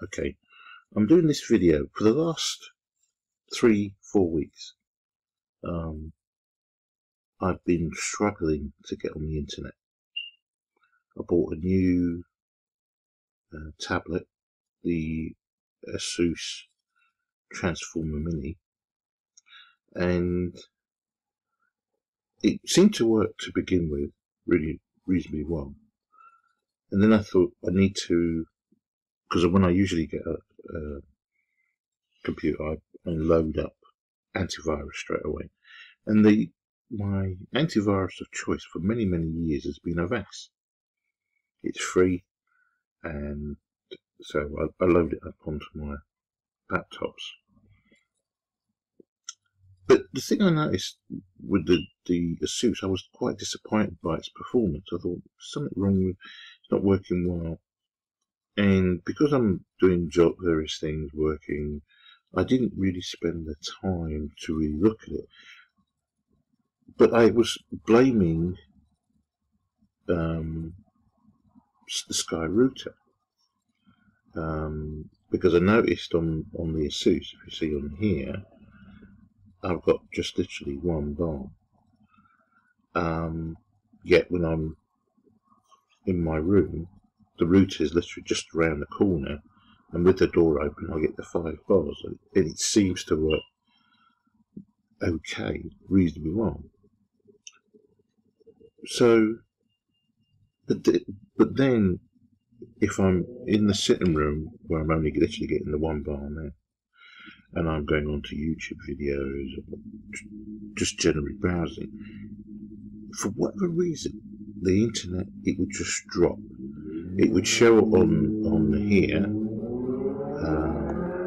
Okay, I'm doing this video for the last 3-4 weeks. I've been struggling to get on the internet. I bought a new tablet, the Asus Transformer Mini, and it seemed to work to begin with really reasonably well. And then I thought I need to, because when I usually get a computer, I load up antivirus straight away. And my antivirus of choice for many years has been Avast. It's free, and so I load it up onto my laptops. But the thing I noticed with the Asus, I was quite disappointed by its performance. I thought something wrong with it's not working well. And because I'm doing various things, working, I didn't really spend the time to really look at it. But I was blaming the Sky router because I noticed on the Asus, if you see on here, I've got just literally one bar. Yet when I'm in my room, the router is literally just around the corner, and with the door open, I get the 5 bars, and it seems to work okay, reasonably well. So, but then, if I'm in the sitting room where I'm only literally getting the 1 bar there, and I'm going on to YouTube videos, or just generally browsing, for whatever reason, the internet, it would just drop. It would show on here.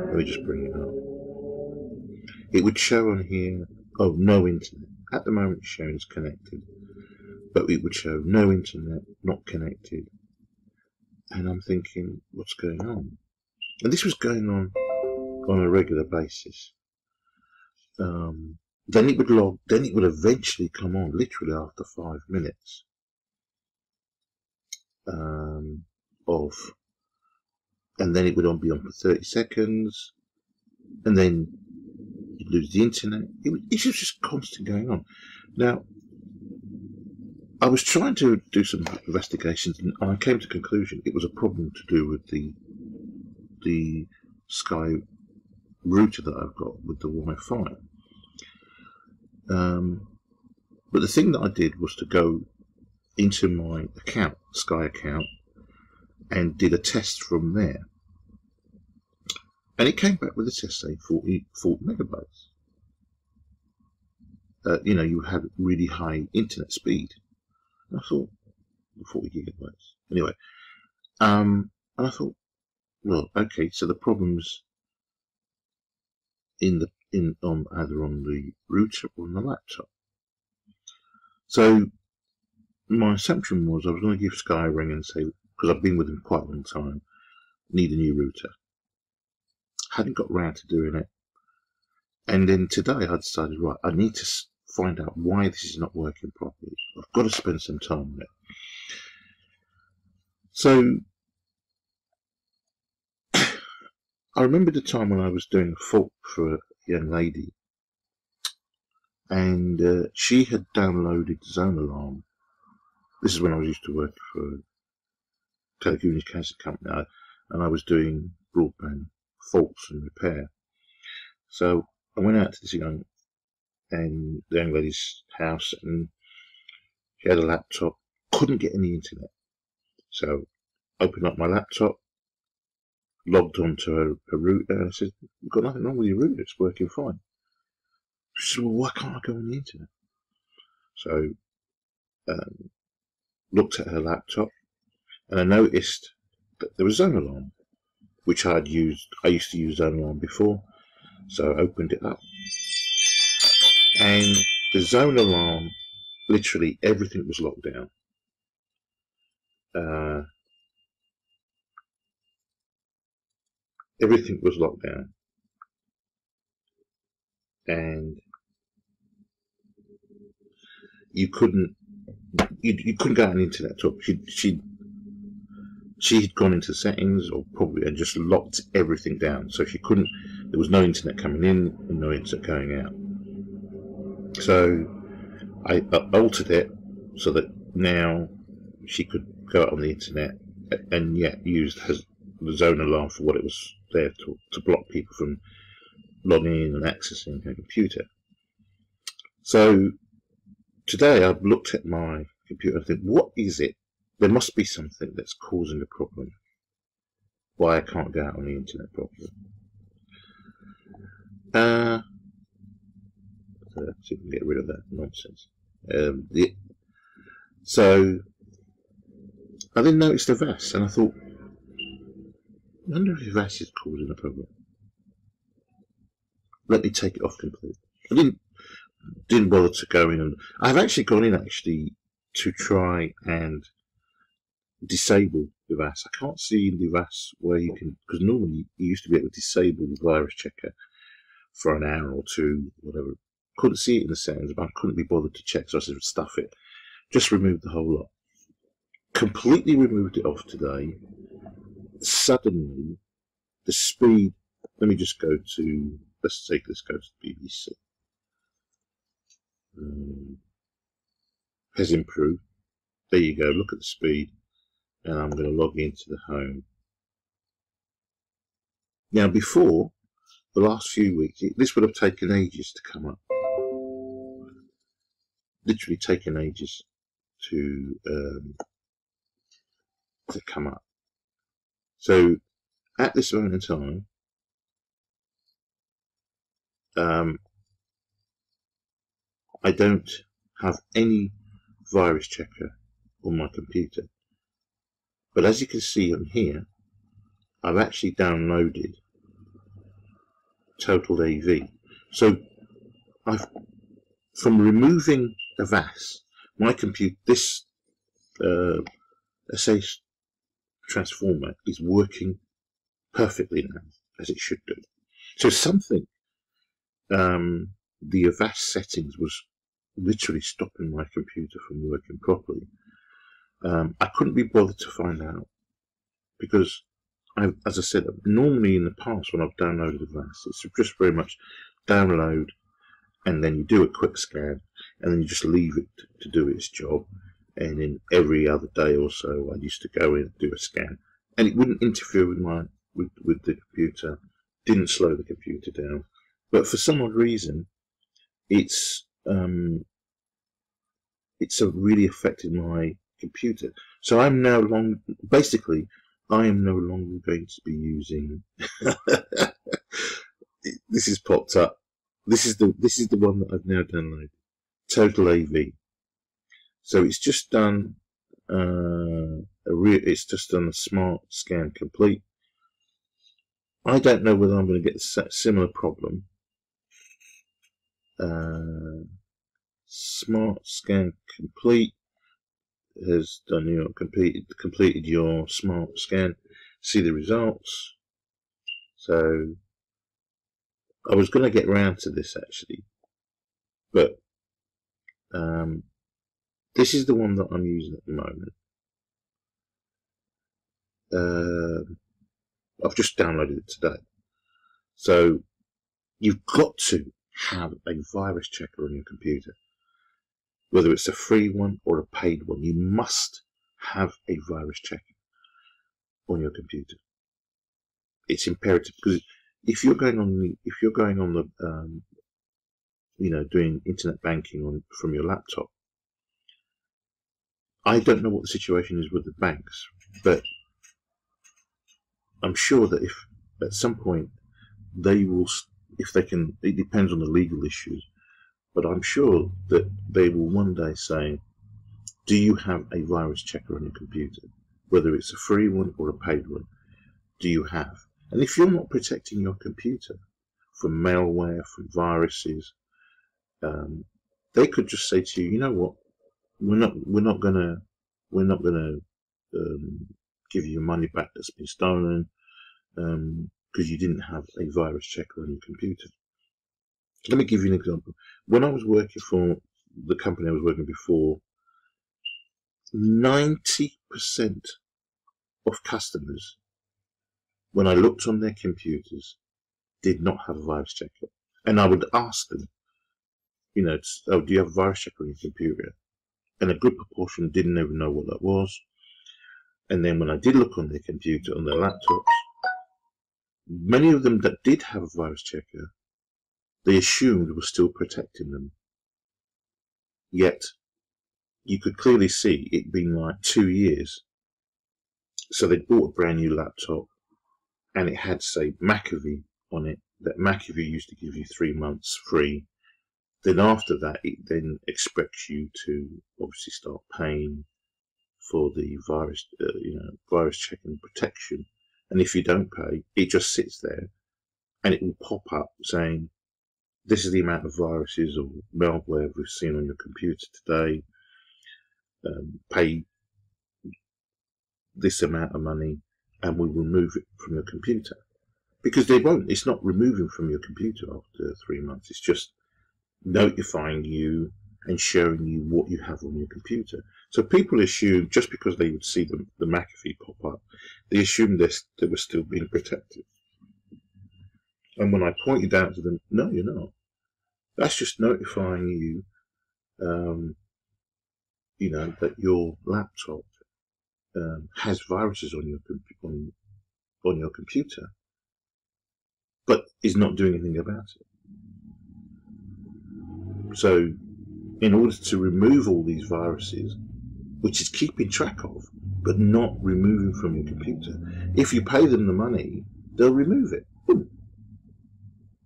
Let me just bring it up. It would show on here, oh, no internet. At the moment, it's showing it's connected, but it would show no internet, not connected. And I'm thinking, what's going on? And this was going on a regular basis. Then it would log, then it would eventually come on, literally after 5 minutes and then it would be on for 30 seconds, and then you'd lose the internet. It was just constant going on. Now, I was trying to do some investigations, and I came to the conclusion it was a problem to do with the Sky router that I've got with the Wi-Fi. But the thing that I did was to go into my account, Sky account, and did a test from there. And it came back with a test saying 40 megabytes. You know, you have really high internet speed. And I thought, 40 gigabytes. Anyway, and I thought, well, okay, so the problem's either on the router or on the laptop. So my assumption was I was going to give Sky a ring and say, because I've been with them quite a long time, need a new router. Hadn't got round to doing it. And then today I decided, right, I need to find out why this is not working properly. I've got to spend some time on it. So I remember the time when I was doing a fault for a young lady, and she had downloaded Zone Alarm. This is when I was used to work for a telecommunications company, and I was doing broadband faults and repair. So I went out to this the young lady's house, and she had a laptop, couldn't get any internet. So opened up my laptop, logged onto her router, and I said, "You've got nothing wrong with your router, it's working fine." She said, "Well, why can't I go on the internet?" So looked at her laptop, and I noticed that there was Zone Alarm, which I used to use Zone Alarm before. So I opened it up, and the Zone Alarm, literally everything was locked down. Everything was locked down, and you couldn't go on the internet at all. she had gone into settings, or probably had just locked everything down, so she couldn't. There was no internet coming in and no internet going out. So I altered it so that now she could go out on the internet and yet used the zone alarm for what it was there to block people from logging in and accessing her computer. So today I've looked at my computer and think, what is it? There must be something that's causing the problem. Why I can't go out on the internet properly. So let's see if we can get rid of that nonsense. So I then noticed avast, and I thought, I wonder if avast is causing a problem. Let me take it off completely. I didn't bother to go in, and I've actually gone in to try and disable avast. I can't see in the avast where you can, because normally you used to be able to disable the virus checker for an hour or two, whatever. Couldn't see it in the settings, but I couldn't be bothered to check, so I said stuff it. Just removed the whole lot. Completely removed it off today. Suddenly, the speed. Let me just go to. Let's go to the BBC. Has improved. There you go. Look at the speed, and I'm going to log into the home. Now, before the last few weeks, this would have taken ages to come up. Literally taken ages to come up. So at this moment in time, I don't have any virus checker on my computer. But as you can see on here, I've actually downloaded Total AV. So from removing avast, my computer, this SA transformer is working perfectly now, as it should do. So something, the avast settings was literally stopping my computer from working properly. I couldn't be bothered to find out because, as I said, normally in the past when I've downloaded avast, it's just very much download and then you do a quick scan and then you just leave it to do its job. And in every other day or so, I used to go in and do a scan, and it wouldn't interfere with with the computer, didn't slow the computer down. But for some odd reason, it's really affected my computer. So I'm now basically, I am no longer going to be using. This has popped up. This is the one that I've now downloaded, Total AV. So it's just done it's just done a smart scan complete. I don't know whether I'm going to get a similar problem. Smart scan complete has done your completed your smart scan. See the results. So I was going to get round to this actually, but this is the one that I'm using at the moment. I've just downloaded it today. So you've got to have a virus checker on your computer. Whether it's a free one or a paid one, you must have a virus checker on your computer. It's imperative, because if you're going on the doing internet banking from your laptop, I don't know what the situation is with the banks, but I'm sure that if at some point they will, if they can, it depends on the legal issues, but I'm sure that they will one day say, do you have a virus checker on your computer? Whether it's a free one or a paid one, do you have? And if you're not protecting your computer from malware, from viruses, they could just say to you, you know what, we're not gonna give you your money back that's been stolen because you didn't have a virus checker on your computer. Let me give you an example. When I was working for the company I was working before, 90% of customers, when I looked on their computers, did not have a virus checker. And I would ask them, you know, oh, do you have a virus checker on your computer? And a good proportion didn't even know what that was. And then when I did look on their computer, on their laptops, many of them that did have a virus checker, they assumed was still protecting them. Yet, you could clearly see it being like 2 years. So they'd bought a brand new laptop, and it had, say, McAfee on it. That McAfee used to give you 3 months free. Then after that, it then expects you to obviously start paying for the virus, virus check and protection. And if you don't pay, it just sits there, and it will pop up saying, "This is the amount of viruses or malware we've seen on your computer today. Pay this amount of money, and we will remove it from your computer." Because they won't. It's not removing from your computer after 3 months. It's just notifying you and showing you what you have on your computer. So people assume, just because they would see the McAfee pop up, they assumed they were still being protected. And when I pointed out to them, no, you're not. That's just notifying you, that your laptop has viruses on your computer, but is not doing anything about it. So, in order to remove all these viruses, which is keeping track of, but not removing from your computer, if you pay them the money, they'll remove it. Boom.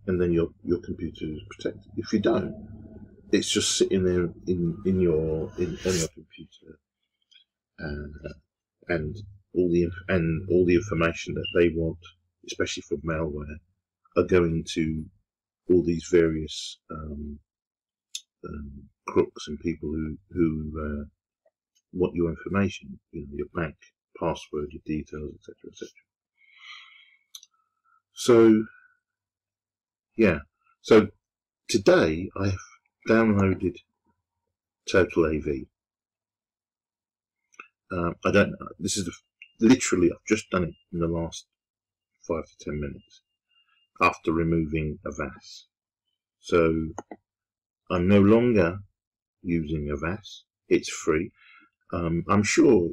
And then your computer is protected. If you don't, it's just sitting there on your computer, and all the information that they want, especially for malware, are going to all these various crooks and people who want your information, your bank password, your details, etc., etc. So, yeah. So today I have downloaded Total AV. I don't know. This is literally, I've just done it in the last 5 to 10 minutes after removing avast. So I'm no longer using avast. It's free. I'm sure,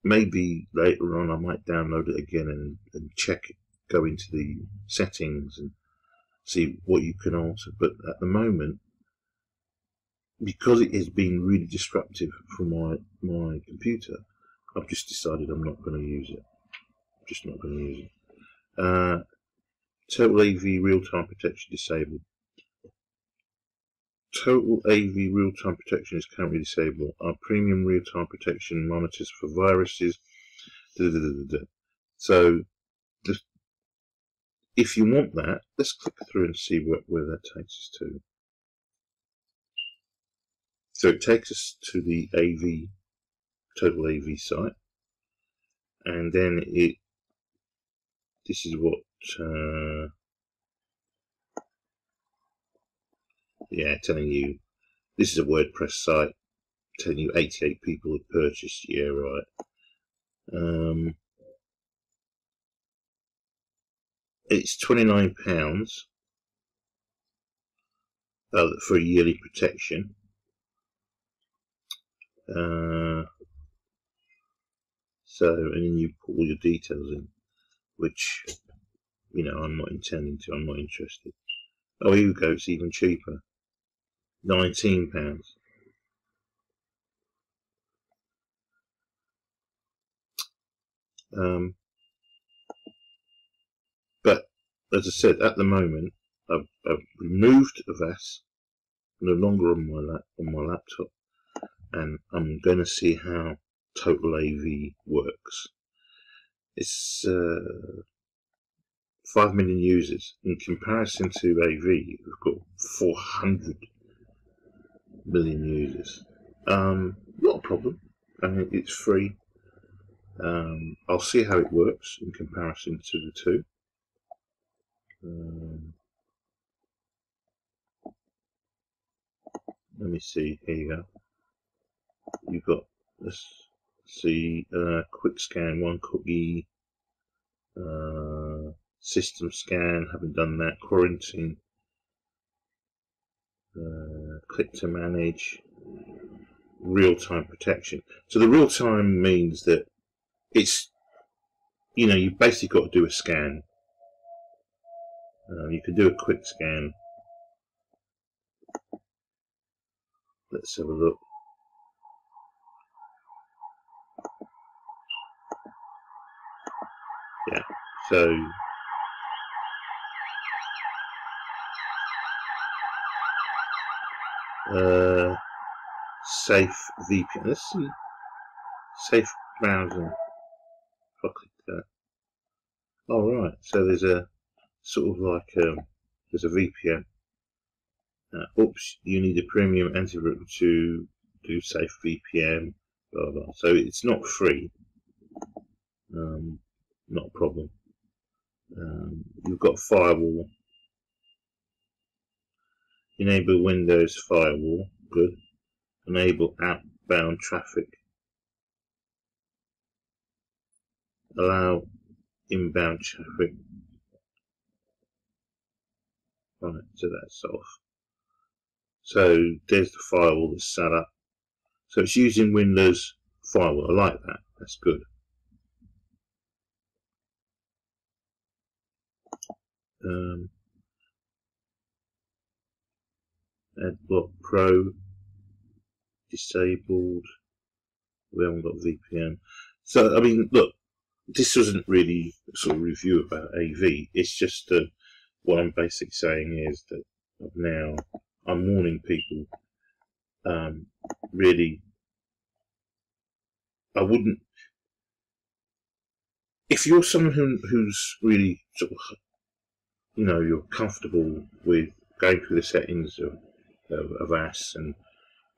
maybe later on I might download it again and check it, go into the settings and see what you can alter. But at the moment, because it has been really disruptive for my computer, I've just decided I'm not going to use it. I'm just not going to use it. Total AV real-time protection disabled. Total AV real-time protection is currently disabled. Our premium real-time protection monitors for viruses. So, if you want that, let's click through and see where that takes us to. So it takes us to the Total AV site, and then this is what, telling you, this is a WordPress site, telling you 88 people have purchased, yeah, right. It's £29 for a yearly protection. So, and then you put all your details in, which, I'm not intending to, I'm not interested. Oh, here we go, it's even cheaper. £19. But, as I said, at the moment, I've removed avast, no longer on my laptop, and I'm going to see how Total AV works. It's 5 million users. In comparison to AV, we've got 400 million users. Not a problem. I mean, it's free. I'll see how it works in comparison to the two. Let me see. Here you go. You've got this see, quick scan, one cookie, system scan, haven't done that, quarantine, click to manage, real-time protection. So the real-time means that it's, you know, you've basically got to do a scan. You can do a quick scan. Let's have a look. Yeah, so safe VPN. Let's see. Safe browser. If I click that. Oh, right. So there's a sort of like there's a VPN. Oops, you need a premium antivirus to do safe VPN. Blah blah. So it's not free. Not a problem. You've got firewall. Enable Windows firewall. Good. Enable outbound traffic. Allow inbound traffic. Right, so that's off. So there's the firewall that's set up. So it's using Windows firewall. I like that. That's good. Adblock Pro disabled. We haven't got VPN. So I mean, look, this wasn't really sort of review about AV. It's just what I'm basically saying is that now I'm warning people. Really, I wouldn't. If you're someone who's really sort of, you know, you're comfortable with going through the settings of avast and,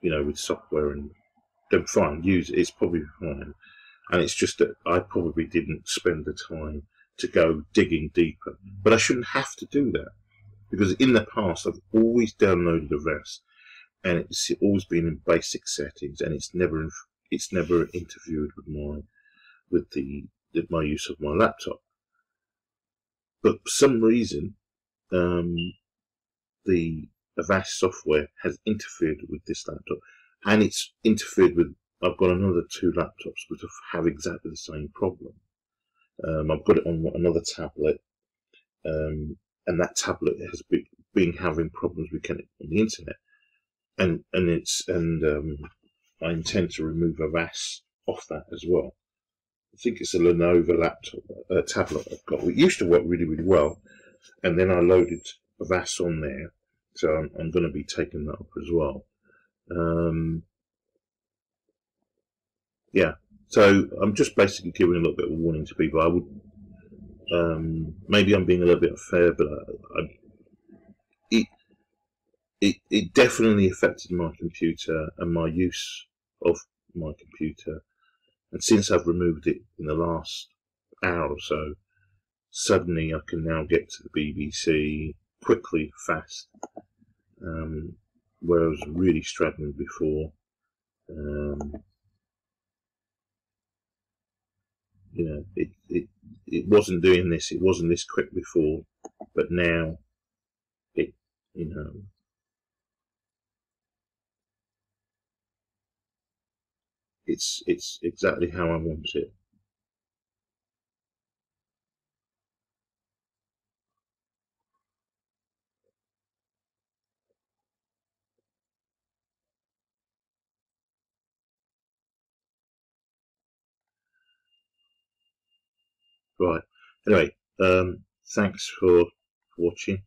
you know, with software, and then fine, use it. It's probably fine. And it's just that I probably didn't spend the time to go digging deeper. But I shouldn't have to do that, because in the past I've always downloaded avast, and it's always been in basic settings, and it's never interfered with my use of my laptop. But for some reason, the avast software has interfered with this laptop, and it's interfered with. I've got another 2 laptops which have exactly the same problem. I've got it on another tablet, and that tablet has been having problems with connecting on the internet, and I intend to remove avast off that as well. I think it's a Lenovo laptop, tablet I've got. It used to work really, really well, and then I loaded avast on there, so I'm going to be taking that up as well. Yeah, so I'm just basically giving a little bit of a warning to people. I would, maybe I'm being a little bit unfair, but it definitely affected my computer and my use of my computer. And since I've removed it in the last hour or so, suddenly I can now get to the BBC quickly, fast, where I was really struggling before. You know, it wasn't doing this. It wasn't this quick before, but now it, you know, it's exactly how I want it. Right. Anyway, thanks for watching.